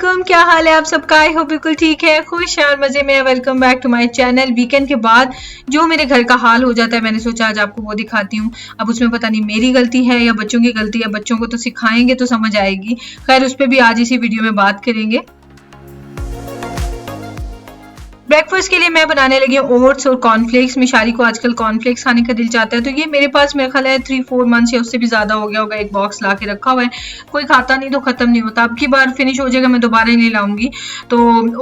वालेकुम, क्या हाल है आप सबका? आई होप बिल्कुल ठीक है, खुश और मजे में। Welcome back to my channel. Weekend के बाद जो मेरे घर का हाल हो जाता है, मैंने सोचा आज आपको वो दिखाती हूँ। अब उसमें पता नहीं मेरी गलती है या बच्चों की गलती है, बच्चों को तो सिखाएंगे तो समझ आएगी। खैर उस पर भी आज इसी वीडियो में बात करेंगे। ब्रेकफास्ट के लिए मैं बनाने लगी हूँ ओट्स और कॉर्नफ्लेक्स। मिशारी को आजकल कॉर्नफ्लेक्स खाने का दिल चाहता है, तो ये मेरे पास मेरा ख्याल है 3-4 मंथ्स या उससे भी ज्यादा हो गया होगा। एक बॉक्स ला के रखा हुआ है, कोई खाता नहीं तो खत्म नहीं होता। अब की बार फिनिश हो जाएगा, मैं दोबारा नहीं लाऊंगी, तो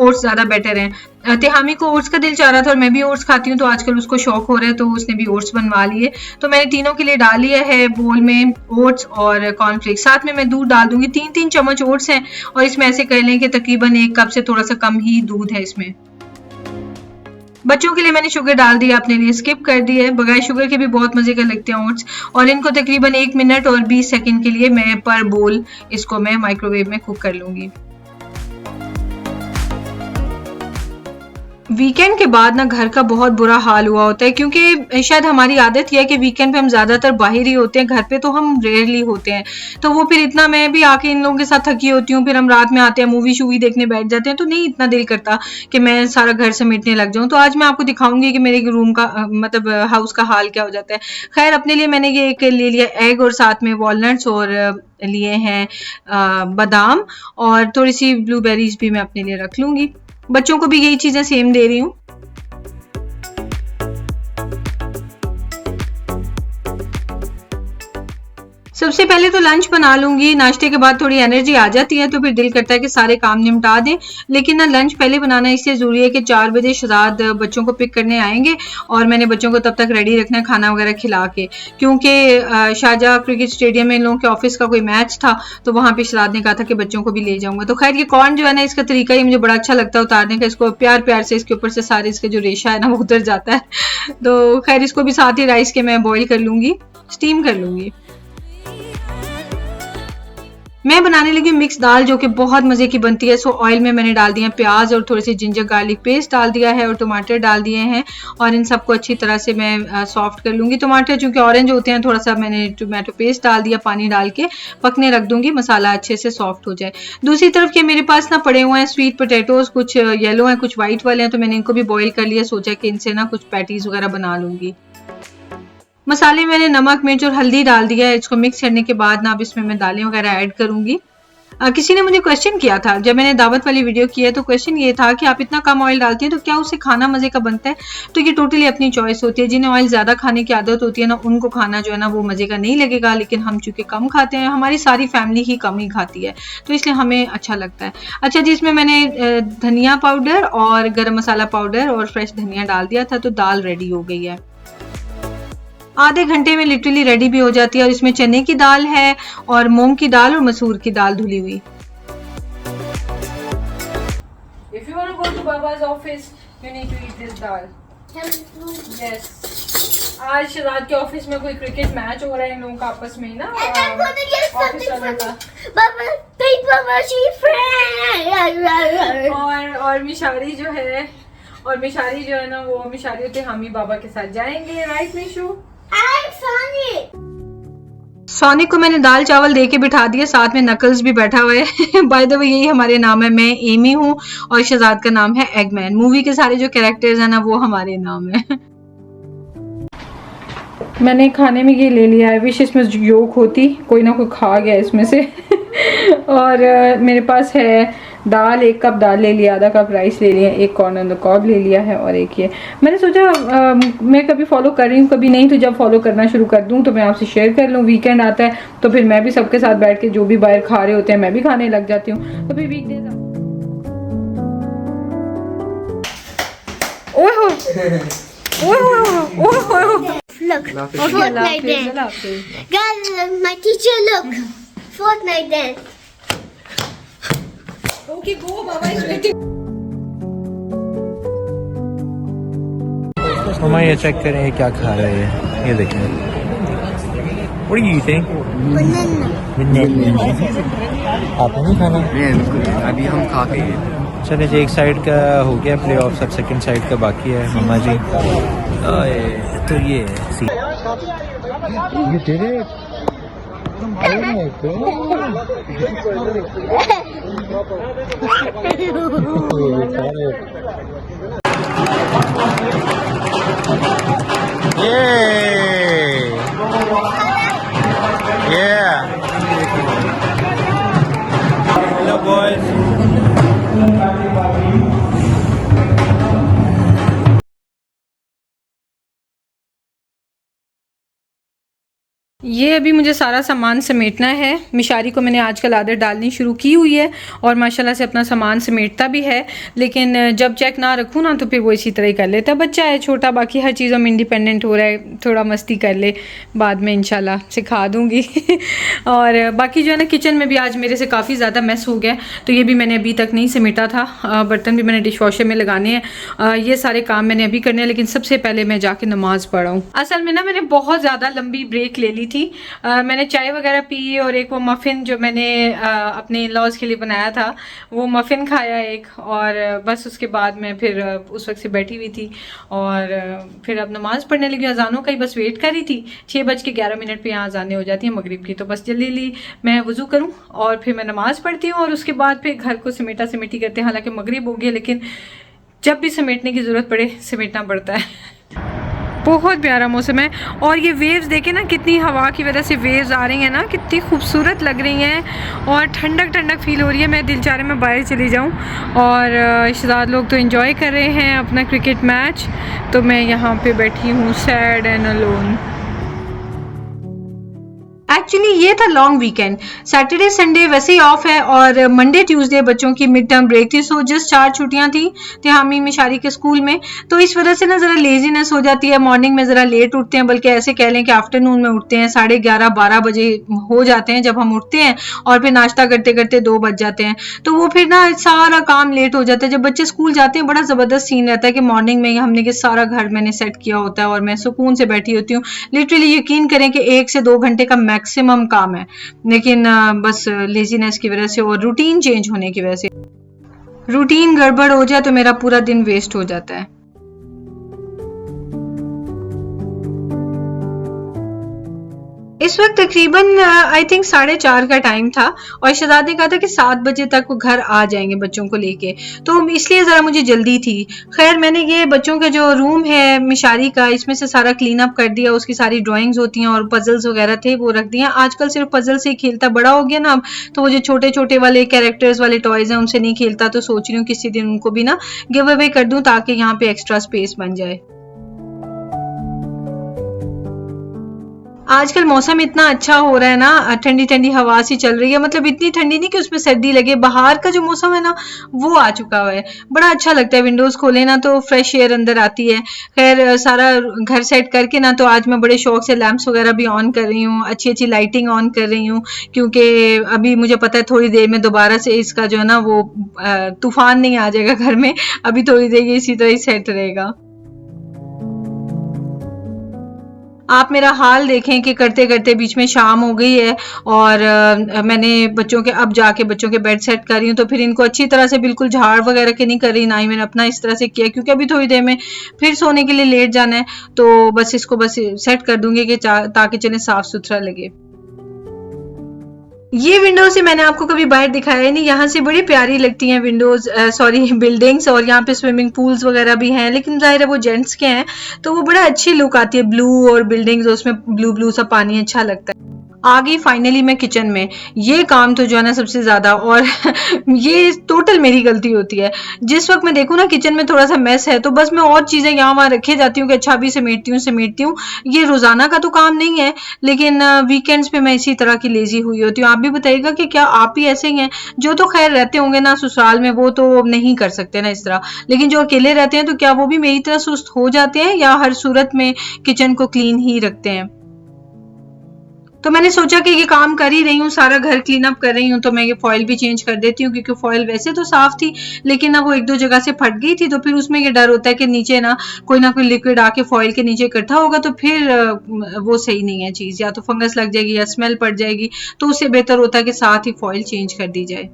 ओट्स ज्यादा बेटर है। तिहामी को ओट्स का दिल चाह रहा था और मैं भी ओट्स खाती हूँ, तो आजकल उसको शौक हो रहा है, तो उसने भी ओट्स बनवा लिए। तो मैंने तीनों के लिए डाल लिया है बोल में ओट्स और कॉर्नफ्लेक्स। साथ में मैं दूध डाल दूंगी। 3-3 चम्मच ओट्स हैं और इसमें ऐसे कर लें कि तकरीबन 1 कप से थोड़ा सा कम ही दूध है इसमें। बच्चों के लिए मैंने शुगर डाल दिया, अपने लिए स्किप कर दिया है। बगैर शुगर के भी बहुत मजे के लगते हैं ओट्स। और इनको तकरीबन 1 मिनट और 20 सेकंड के लिए मैं पर बोल इसको मैं माइक्रोवेव में कुक कर लूंगी। वीकेंड के बाद ना घर का बहुत बुरा हाल हुआ होता है, क्योंकि शायद हमारी आदत यह है कि वीकेंड पे हम ज्यादातर बाहर ही होते हैं, घर पे तो हम रेयरली होते हैं। तो वो फिर इतना, मैं भी आके इन लोगों के साथ थकी होती हूँ, फिर हम रात में आते हैं मूवी शूवी देखने बैठ जाते हैं, तो नहीं इतना दिल करता कि मैं सारा घर समेटने लग जाऊँ। तो आज मैं आपको दिखाऊंगी कि मेरे रूम का मतलब हाउस का हाल क्या हो जाता है। खैर अपने लिए मैंने ये एक ले लिया एग और साथ में वॉलनट्स और लिए हैं बादाम और थोड़ी सी ब्लूबेरीज भी मैं अपने लिए रख लूंगी। बच्चों को भी यही चीजें सेम दे रही हूँ। सबसे पहले तो लंच बना लूंगी। नाश्ते के बाद थोड़ी एनर्जी आ जाती है तो फिर दिल करता है कि सारे काम निपटा दें, लेकिन ना लंच पहले बनाना इसलिए जरूरी है कि 4 बजे शहजाद बच्चों को पिक करने आएंगे और मैंने बच्चों को तब तक रेडी रखना है खाना वगैरह खिला के, क्योंकि शाहजहाँ क्रिकेट स्टेडियम में इन लोगों के ऑफिस का कोई मैच था, तो वहां पे शहजाद ने कहा था कि बच्चों को भी ले जाऊंगा। तो खैर ये कॉर्न जो है ना, इसका तरीका ही मुझे बड़ा अच्छा लगता है उतारने का। इसको प्यार प्यार से इसके ऊपर से सारे इसका जो रेशा है ना वो उतर जाता है। तो खैर इसको भी साथ ही राइस के मैं बॉईल कर लूंगी, स्टीम कर लूंगी। मैं बनाने लगी मिक्स दाल जो कि बहुत मजे की बनती है। सो ऑयल में मैंने डाल दिया प्याज और थोड़ी सी जिंजर गार्लिक पेस्ट डाल दिया है और टमाटर डाल दिए हैं और इन सबको अच्छी तरह से मैं सॉफ्ट कर लूंगी। टमाटर चूंकि ऑरेंज होते हैं, थोड़ा सा मैंने टोमेटो पेस्ट डाल दिया, पानी डाल के पकने रख दूंगी, मसाला अच्छे से सॉफ्ट हो जाए। दूसरी तरफ के मेरे पास ना पड़े हुए हैं स्वीट पोटैटोज, कुछ येलो हैं कुछ व्हाइट वाले हैं, तो मैंने इनको भी बॉईल कर लिया। सोचा कि इनसे ना कुछ पैटीज वगैरह बना लूंगी। मसाले में मैंने नमक मिर्च और हल्दी डाल दिया है। इसको मिक्स करने के बाद ना अब इसमें मैं दालें वगैरह ऐड करूंगी। किसी ने मुझे क्वेश्चन किया था जब मैंने दावत वाली वीडियो की है, तो क्वेश्चन ये था कि आप इतना कम ऑयल डालती हैं तो क्या उससे खाना मजे का बनता है? तो ये टोटली अपनी चॉइस होती है। जिन्हें ऑयल ज्यादा खाने की आदत होती है ना, उनको खाना जो है ना वो मजे का नहीं लगेगा, लेकिन हम चूंकि कम खाते हैं, हमारी सारी फैमिली ही कम ही खाती है, तो इसलिए हमें अच्छा लगता है। अच्छा जी, इसमें मैंने धनिया पाउडर और गरम मसाला पाउडर और फ्रेश धनिया डाल दिया था, तो दाल रेडी हो गई है। आधे घंटे में लिटरली रेडी भी हो जाती है। और इसमें चने की दाल है और मूंग की दाल और मसूर की दाल धुली हुई। If you want to go to Baba's office, you need to eat this dal. Yes. आज शहजाद के ऑफिस में कोई क्रिकेट मैच हो रहा है इन लोगों का आपस में ना, ऑफिस वालों का। और मिशारी जो है ना, वो मिशारी होते हम ही बाबा के साथ जाएंगे, राइट मिशू? सोनिक को मैंने दाल चावल दे के बिठा दिया, साथ में नकल्स भी बैठा हुआ है। बाय द वे यही हमारे नाम है, मैं एमी हूँ और शहजाद का नाम है एगमैन। मूवी के सारे जो कैरेक्टर्स हैं ना वो हमारे नाम है। मैंने खाने में ये ले लिया है, विश इसमें योक होती, कोई ना कोई खा गया इसमें से। और मेरे पास है दाल, 1 कप दाल ले लिया, आधा कप राइस ले लिया, 1 कॉर्न ऑन द कॉब ले लिया है और एक ये मैंने सोचा मैं कभी फॉलो कर रही हूँ कभी नहीं, तो जब फॉलो करना शुरू कर दूँ तो मैं आपसे शेयर कर लूँ। वीकेंड आता है तो फिर मैं भी सबके साथ बैठ के जो भी बाहर खा रहे होते हैं मैं भी खाने लग जाती हूँ, तो फिर weekdays. Look, Fortnite dance. Guys, my teacher, look. Fortnite dance. Okay, go, Baba is waiting. मम्मा ये चेक करें ये क्या खा रहे हैं, ये देखें। What are you eating? Banana. आपने नहीं खाना? नहीं, अभी हम खा के चले जी, एक साइड का हो गया प्ले ऑफ, सब सेकंड साइड का बाकी है। मम्मा जी तो ये did it? Hello boys. ये अभी मुझे सारा सामान समेटना है। मिशारी को मैंने आजकल आदत डालनी शुरू की हुई है और माशाल्लाह से अपना सामान समेटता भी है, लेकिन जब चेक ना रखूँ ना तो फिर वो इसी तरह ही कर लेता है। बच्चा है छोटा, बाकी हर चीज़ों में इंडिपेंडेंट हो रहा है, थोड़ा मस्ती कर ले, बाद में इंशाल्लाह सिखा दूँगी। और बाकी जो है ना किचन में भी आज मेरे से काफ़ी ज़्यादा मैस हो गया, तो ये भी मैंने अभी तक नहीं समेटा था। बर्तन भी मैंने डिश वॉशर में लगाने हैं। ये सारे काम मैंने अभी करने हैं, लेकिन सबसे पहले मैं जाके नमाज़ पढ़ाऊँ। असल में ना मैंने बहुत ज़्यादा लंबी ब्रेक ले ली थी। मैंने चाय वगैरह पी और एक वो मफ़िन जो मैंने अपने इन-लॉज़ के लिए बनाया था वो मफ़िन खाया एक, और बस उसके बाद मैं फिर उस वक्त से बैठी हुई थी और फिर अब नमाज़ पढ़ने लगी। अजानों का ही बस वेट कर रही थी। 6:11 पे यहाँ अजानें हो जाती हैं मगरिब की, तो बस जल्दी मैं वज़ू करूँ और फिर मैं नमाज़ पढ़ती हूँ और उसके बाद फिर घर को समेटी करते हैं। हालांकि मगरिब हो गई, लेकिन जब भी समेटने की ज़रूरत पड़े समेटना पड़ता है। बहुत प्यारा मौसम है और ये वेव्स देखें ना, कितनी हवा की वजह से वेव्स आ रही हैं ना, कितनी खूबसूरत लग रही हैं और ठंडक ठंडक फील हो रही है। मैं दिल चाह रहा है मैं बाहर चली जाऊं और रिश्तेदार लोग तो एंजॉय कर रहे हैं अपना क्रिकेट मैच, तो मैं यहाँ पे बैठी हूँ सैड एंड अलोन। एक्चुअली ये था लॉन्ग वीकेंड। सैटरडे संडे वैसे ही ऑफ है और मंडे ट्यूसडे बच्चों की मिड टर्म ब्रेक थी, सो जस्ट 4 छुट्टियां थी तिहामी मिशारी के स्कूल में, तो इस वजह से ना ज़रा लेजीनेस हो जाती है। मॉर्निंग में ज़रा लेट उठते हैं, बल्कि ऐसे कह लें कि आफ्टरनून में उठते हैं, 11:30-12 बजे हो जाते हैं जब हम उठते हैं और फिर नाश्ता करते करते 2 बज जाते हैं, तो वो फिर ना सारा काम लेट हो जाता है। जब बच्चे स्कूल जाते हैं बड़ा ज़बरदस्त सीन रहता है कि मॉर्निंग में हमने कि सारा घर मैंने सेट किया होता है और मैं सुकून से बैठी होती हूँ। लिटरली यकीन करें कि 1 से 2 घंटे का मैक्सिमम काम है, लेकिन बस लेजीनेस की वजह से और रूटीन चेंज होने की वजह से, रूटीन गड़बड़ हो जाए तो मेरा पूरा दिन वेस्ट हो जाता है। इस वक्त तकरीबन आई थिंक 4:30 का टाइम था और शहजाद ने कहा था कि 7 बजे तक वो घर आ जाएंगे बच्चों को लेके, तो इसलिए ज़रा मुझे जल्दी थी। खैर मैंने ये बच्चों का जो रूम है मिशारी का, इसमें से सारा क्लीन अप कर दिया। उसकी सारी ड्राइंग्स होती हैं और पजल्स वगैरह थे वो रख दिया। आजकल सिर्फ पजल से ही खेलता, बड़ा हो गया ना अब, तो वो जो छोटे छोटे वाले कैरेक्टर्स वाले टॉयज़ हैं उनसे नहीं खेलता, तो सोच रही हूँ किसी दिन उनको भी ना गिव अवे कर दूँ ताकि यहाँ पे एक्स्ट्रा स्पेस बन जाए। आजकल मौसम इतना अच्छा हो रहा है ना, ठंडी ठंडी हवा सी चल रही है, मतलब इतनी ठंडी नहीं कि उसमें सर्दी लगे, बाहर का जो मौसम है ना वो आ चुका हुआ है। बड़ा अच्छा लगता है, विंडोज़ खोले ना तो फ्रेश एयर अंदर आती है। खैर सारा घर सेट करके ना तो आज मैं बड़े शौक से लैंप्स वगैरह भी ऑन कर रही हूँ, अच्छी अच्छी लाइटिंग ऑन कर रही हूँ, क्योंकि अभी मुझे पता है थोड़ी देर में दोबारा से इसका जो है ना वो तूफान नहीं आ जाएगा घर में। अभी थोड़ी देर ये इसी तरह ही सेट रहेगा। आप मेरा हाल देखें कि करते करते बीच में शाम हो गई है और मैंने बच्चों के अब जाके बच्चों के बेड सेट कर रही हूँ, तो फिर इनको अच्छी तरह से बिल्कुल झाड़ वगैरह के नहीं कर रही, ना ही मैंने अपना इस तरह से किया, क्योंकि अभी थोड़ी देर में फिर सोने के लिए लेट जाना है, तो बस इसको बस सेट कर दूंगी कि ताकि चले साफ सुथरा लगे। ये विंडो से मैंने आपको कभी बाहर दिखाया नहीं, यहाँ से बड़ी प्यारी लगती हैं विंडोज बिल्डिंग्स, और यहाँ पे स्विमिंग पूल्स वगैरह भी हैं, लेकिन जाहिर है वो जेंट्स के हैं तो वो बड़ा अच्छी लुक आती है, ब्लू और बिल्डिंग्स, उसमें ब्लू ब्लू सा पानी अच्छा लगता है। आ गई फाइनली मैं किचन में। ये काम तो जो है ना सबसे ज्यादा, और ये टोटल मेरी गलती होती है। जिस वक्त मैं देखूँ ना किचन में थोड़ा सा मैस है तो बस मैं और चीजें यहाँ वहाँ रखे जाती हूँ कि अच्छा भी समेटती हूँ। ये रोजाना का तो काम नहीं है, लेकिन वीकेंड्स पे मैं इसी तरह की लेजी हुई होती हूँ। आप भी बताइएगा कि क्या आप भी ऐसे ही हैं? जो तो खैर रहते होंगे ना ससुराल में वो तो नहीं कर सकते ना इस तरह, लेकिन जो अकेले रहते हैं तो क्या वो भी मेरी तरह सुस्त हो जाते हैं या हर सूरत में किचन को क्लीन ही रखते हैं? तो मैंने सोचा कि ये काम कर ही रही हूँ, सारा घर क्लीन अप कर रही हूँ, तो मैं ये फॉइल भी चेंज कर देती हूँ, क्योंकि फॉइल वैसे तो साफ थी लेकिन ना वो 1-2 जगह से फट गई थी, तो फिर उसमें ये डर होता है कि नीचे ना कोई लिक्विड आके फॉइल के नीचे इकट्ठा होगा तो फिर वो सही नहीं है चीज़, या तो फंगस लग जाएगी या स्मेल पड़ जाएगी, तो उससे बेहतर होता है कि साथ ही फॉइल चेंज कर दी जाए।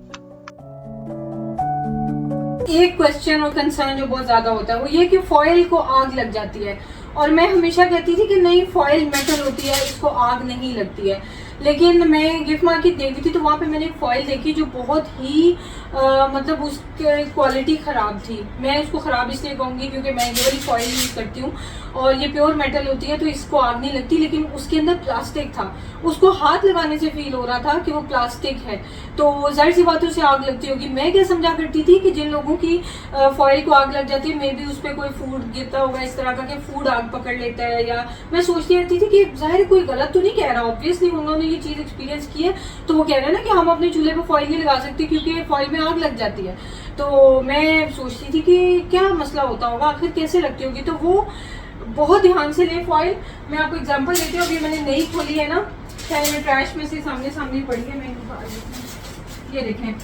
एक क्वेश्चन और कंसर्न जो बहुत ज्यादा होता है वो ये कि फॉइल को आग लग जाती है, और मैं हमेशा कहती थी कि नहीं फॉइल मेटल होती है, इसको आग नहीं लगती है। लेकिन मैं गिफ्ट मार्केट देखी थी तो वहाँ पे मैंने एक फॉइल देखी जो बहुत ही मतलब उसकी क्वालिटी ख़राब थी। मैं उसको ख़राब इसलिए कहूँगी क्योंकि मैं ये वाली फॉइल यूज़ करती हूँ और ये प्योर मेटल होती है तो इसको आग नहीं लगती, लेकिन उसके अंदर प्लास्टिक था। उसको हाथ लगाने से फील हो रहा था कि वो प्लास्टिक है, तो जाहिर सी बात है उसे आग लगती होगी। मैं क्या समझा करती थी कि जिन लोगों की फॉइल को आग लग जाती है मे बी उस पर कोई फूड गिरता होगा इस तरह का कि फूड आग पकड़ लेता है, या मैं सोचती रहती थी कि जाहिर कोई गलत तो नहीं कह रहा, ऑब्वियसली उन्होंने ये चीज़ एक्सपीरियंस की है तो वो कह रहे हैं ना कि हम अपने चूल्हे पर फॉइल नहीं लगा सकते क्योंकि फॉइल में आग लग जाती है। तो मैं सोचती थी कि क्या मसला होता होगा, आखिर कैसे लगती होगी। तो वो बहुत ध्यान से ले फॉइल। मैं आपको एग्जांपल देती हूँ, अभी मैंने नई खोली है ना, चाहे मैं ट्रैश में से सामने पड़ी है, मैं ये देखें,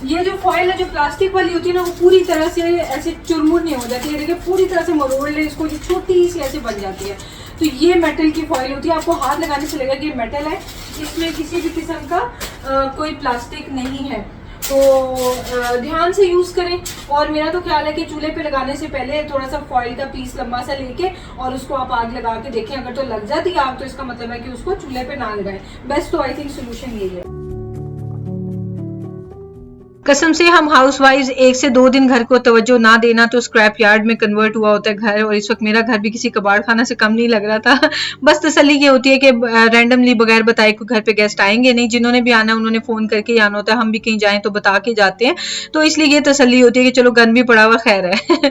ये जो फॉइल है जो प्लास्टिक वाली होती है ना वो पूरी तरह से ऐसे चुरमुर नहीं हो जाती है, देखिए पूरी तरह से मरोड़ ले इसको, जो छोटी सी ऐसे बन जाती है। तो ये मेटल की फॉइल होती है, आपको हाथ लगाने से लगेगा कि ये मेटल है, इसमें किसी भी किस्म का कोई प्लास्टिक नहीं है। तो ध्यान से यूज़ करें। और मेरा तो ख्याल है कि चूल्हे पे लगाने से पहले थोड़ा सा फॉइल का पीस लंबा सा लेके और उसको आप आग लगा के देखें, अगर तो लग जाती है आग तो इसका मतलब है कि उसको चूल्हे पे ना लगाएं। बेस्ट तो आई थिंक सोल्यूशन यही है। कसम से हम हाउस वाइज 1 से 2 दिन घर को तवज्जो ना देना तो स्क्रैप यार्ड में कन्वर्ट हुआ होता है घर, और इस वक्त मेरा घर भी किसी कबाड़ खाना से कम नहीं लग रहा था। बस तसल्ली ये होती है कि रैंडमली बगैर बताए को घर पे गेस्ट आएंगे नहीं, जिन्होंने भी आना उन्होंने फोन करके ही आना होता है, हम भी कहीं जाएं तो बता के जाते हैं, तो इसलिए ये तसल्ली होती है कि चलो गन भी पड़ा हुआ खैर है।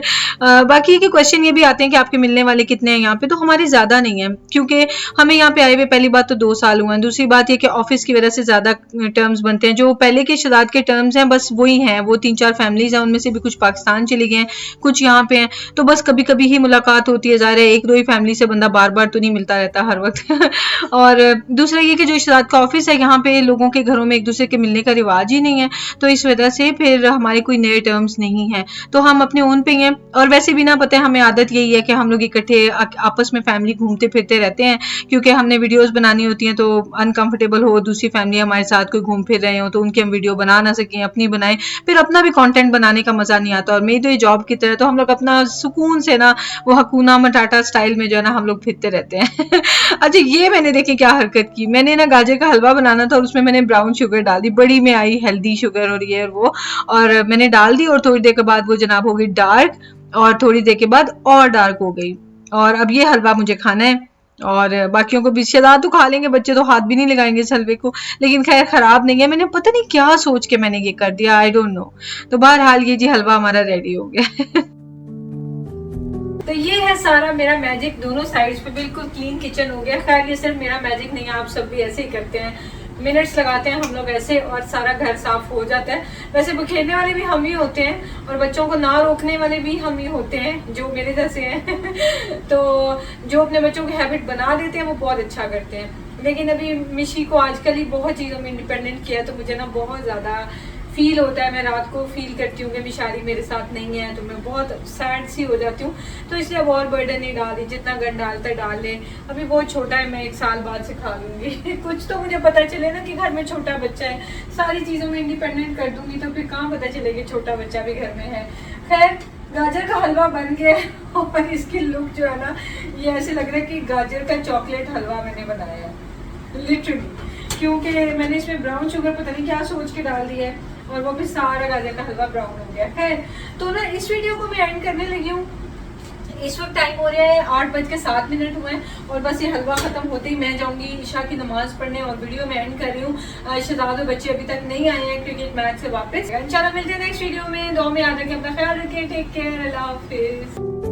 बाकी के क्वेश्चन ये भी आते हैं कि आपके मिलने वाले कितने हैं यहाँ पे, तो हमारे ज्यादा नहीं है क्योंकि हमें यहाँ पे आए हुए पहली बात तो 2 साल हुए हैं, दूसरी बात ये कि ऑफिस की वजह से ज्यादा टर्म्स बनते हैं, जो पहले के शदाद के टर्म्स हैं बस वही हैं, वो 3-4 फैमिलीज हैं, उनमें से भी कुछ पाकिस्तान चली गए हैं, कुछ यहाँ पे हैं, तो बस कभी कभी ही मुलाकात होती है, ज़ाहिर है 1-2 ही फैमिली से बंदा बार बार तो नहीं मिलता रहता हर वक्त। और दूसरा ये कि जो शदाद का ऑफिस है यहाँ पे लोगों के घरों में एक दूसरे के मिलने का रिवाज ही नहीं है, तो इस वजह से फिर हमारे कोई नए टर्म्स नहीं है, तो हम अपने ओन पे हैं। और वैसे भी ना पता है हमें आदत यही है कि हम लोग इकट्ठे आपस में फैमिली घूमते फिरते रहते हैं, क्योंकि हमने वीडियोस बनानी होती हैं तो अनकंफर्टेबल हो दूसरी फैमिली हमारे साथ कोई घूम फिर रहे हो तो उनकी हम वीडियो बना ना सकें, अपनी बनाएं, फिर अपना भी कंटेंट बनाने का मजा नहीं आता। और मेरी तो ये जॉब की तरह तो हम लोग अपना सुकून से ना वो हकूना मटाटा स्टाइल में जो है ना हम लोग फिरते रहते हैं। अच्छा ये मैंने देखी क्या हरकत की, मैंने ना गाजर का हलवा बनाना था और उसमें मैंने ब्राउन शुगर डाल दी, बड़ी में आई हेल्दी शुगर और ये और वो, और मैंने डाल दी और थोड़ी देर के बाद वो जनाब हो गई डार्क, और थोड़ी देर के बाद और डार्क हो गई। और अब ये हलवा मुझे खाना है और बाकियों को भी शदाद तो खा लेंगे, बच्चे तो हाथ भी नहीं लगाएंगे इस हलवे को, लेकिन खैर खराब नहीं है, मैंने पता नहीं क्या सोच के मैंने ये कर दिया, आई डोंट नो। तो बहरहाल ये जी हलवा हमारा रेडी हो गया। तो ये है सारा मेरा मैजिक, दोनों साइड्स पे बिल्कुल क्लीन किचन हो गया। खैर ये सिर्फ मेरा मैजिक नहीं है, आप सब भी ऐसे ही करते हैं, मिनट्स लगाते हैं हम लोग ऐसे और सारा घर साफ हो जाता है। वैसे बखेरने वाले भी हम ही होते हैं और बच्चों को ना रोकने वाले भी हम ही होते हैं जो मेरे जैसे हैं। तो जो अपने बच्चों की हैबिट बना देते हैं वो बहुत अच्छा करते हैं। लेकिन अभी मिशी को आजकल ही बहुत चीज़ों में इंडिपेंडेंट किया तो मुझे ना बहुत ज़्यादा फील होता है, मैं रात को फील करती हूँ कि मिशारी मेरे साथ नहीं है तो मैं बहुत सैड सी हो जाती हूँ। तो इसलिए अब और बर्डन नहीं डाल दी, जितना गन डालता है डाल ले, अभी बहुत छोटा है, मैं 1 साल बाद सिखा दूंगी। कुछ तो मुझे पता चले ना कि घर में छोटा बच्चा है, सारी चीज़ों में इंडिपेंडेंट कर दूंगी तो फिर कहाँ पता चलेगी छोटा बच्चा भी घर में है। खैर गाजर का हलवा बन गया और इसकी लुक जो है ना ये ऐसे लग रहा है कि गाजर का चॉकलेट हलवा मैंने बनाया है लिटरली, क्योंकि मैंने इसमें ब्राउन शुगर पता नहीं क्या सोच के डाल दिया है और वो भी सारा गाजर का हलवा ब्राउन हो गया। खैर तो ना इस वीडियो को मैं एंड करने लगी हूँ, इस वक्त टाइम हो रहा है 8:07 हुए हैं और बस ये हलवा खत्म होते ही मैं जाऊंगी ईशा की नमाज पढ़ने और वीडियो में एंड कर रही हूँ। शहजाद और बच्चे अभी तक नहीं आए हैं क्रिकेट मैच से वापस। इंशाल्लाह मिलते हैं नेक्स्ट वीडियो में, दुआ में याद रखें, अपना ख्याल रखें, टेक केयर, अल्लाह हाफिज।